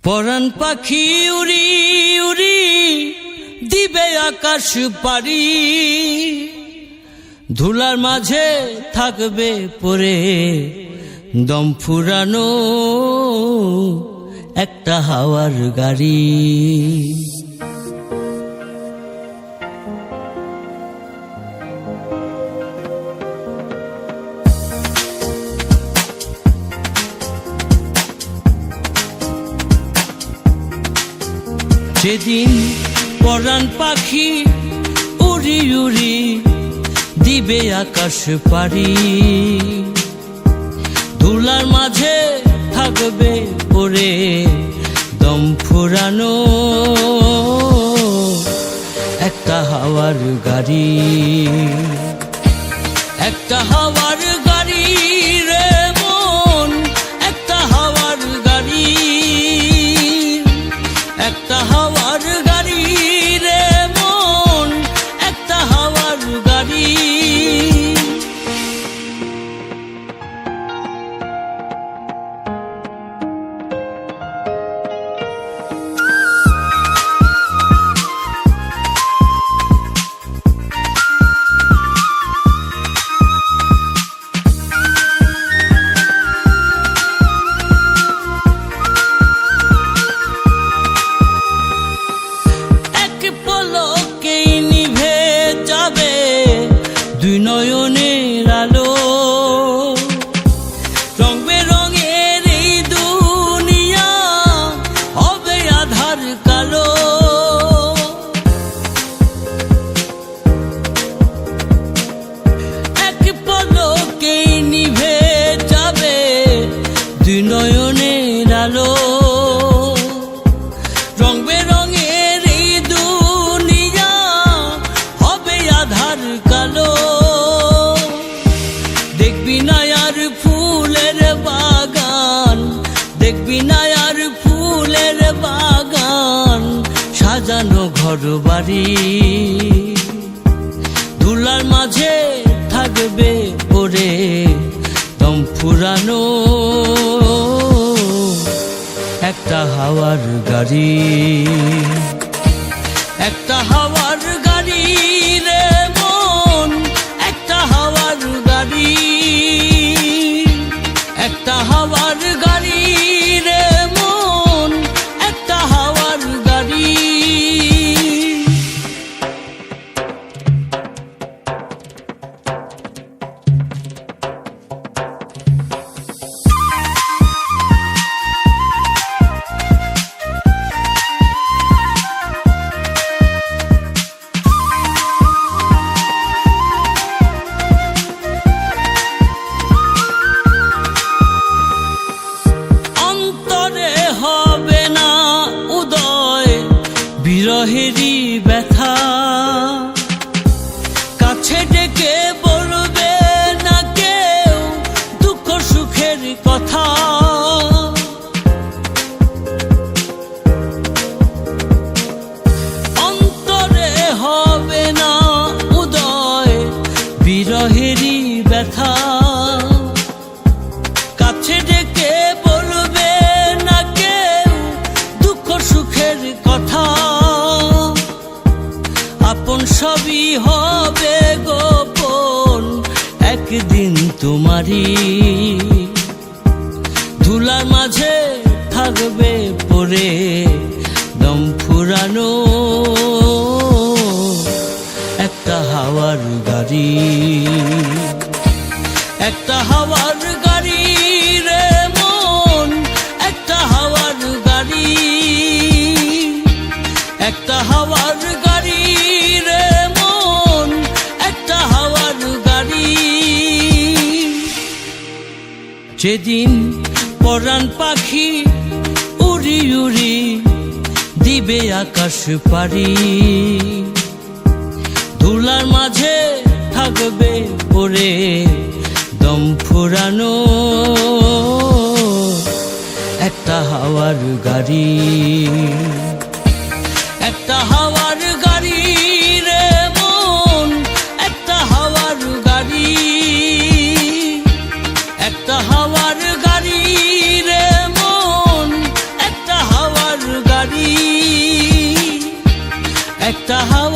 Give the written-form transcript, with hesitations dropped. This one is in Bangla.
পরাণ পাখি উড়ি উড়ি দিবে আকাশ পারি, ধুলার মাঝে থাকবে পড়ে দম ফুরানো একটা হাওয়ার গাড়ি। সেদিন পরাণ পাখি উড়ি উড়ি দিবে আকাশ পারি, ধুলার মাঝে থাকবে পড়ে দম ফুরানো একটা হাওয়ার গাড়ি। একটা হাওয়ার গাড়ি রে মন, একটা হাওয়ার গাড়ি, একটা হাওয়ার গাড়ি রে মন, একটা হাওয়ার গাড়ি। দুই নয়নের আলো, রং বেরঙের এই দুনিয়া হবে আধার কালো। এক পলকেই নিভে যাবে দুই নয়নের আলো, রং বেরঙের এই দুনিয়া হবে আধার কালো। দেখবি না আর ফুলের বাগান, দেখবি না আর ফুলের বাগান, সাজানো ঘর বাড়ি, ধুলার মাঝে থাকবে পড়ে দম ফুরানো একটা হাওয়ার গাড়ি। একটা হাওয়ার গাড়ি রে মন, একটা হাওয়ার গাড়ি, একটা হাওয়ার গাড়ি রে মন, একটা হাওয়ার গাড়ি। বিরহেরই ব্যথা কাছে ডেকে বলবে না কেউ দুঃখ সুখের কথা। অন্তরে হবে না উদয় বিরহেরই ব্যথা, কাছে ডেকে বলবে না কেউ দুঃখ সুখের কথা। আপন সবই হবে গোপন একদিন তোমারই, ধুলার মাঝে থাকবে পড়ে দম ফুরানো একটা হাওয়ার গাড়ি। একটা হাওয়ার গাড়ি রে মন, একটা হাওয়ার গাড়ি, একটা হাওয়ার গাড়ি রে মন, একটা হাওয়ার গাড়ি। যেদিন পরাণ পাখি উড়ি উড়ি দিবে আকাশ পারি, ধুলার মাঝে থাকবে পড়ে দম ফুরানো একটা হাওয়ার গাড়ি। একটা হাওয়ার গাড়ি রে মন, একটা হাওয়ার গাড়ি, একটা হাওয়ার গাড়ি রে মন, একটা হাওয়ার একটা হাওয়ার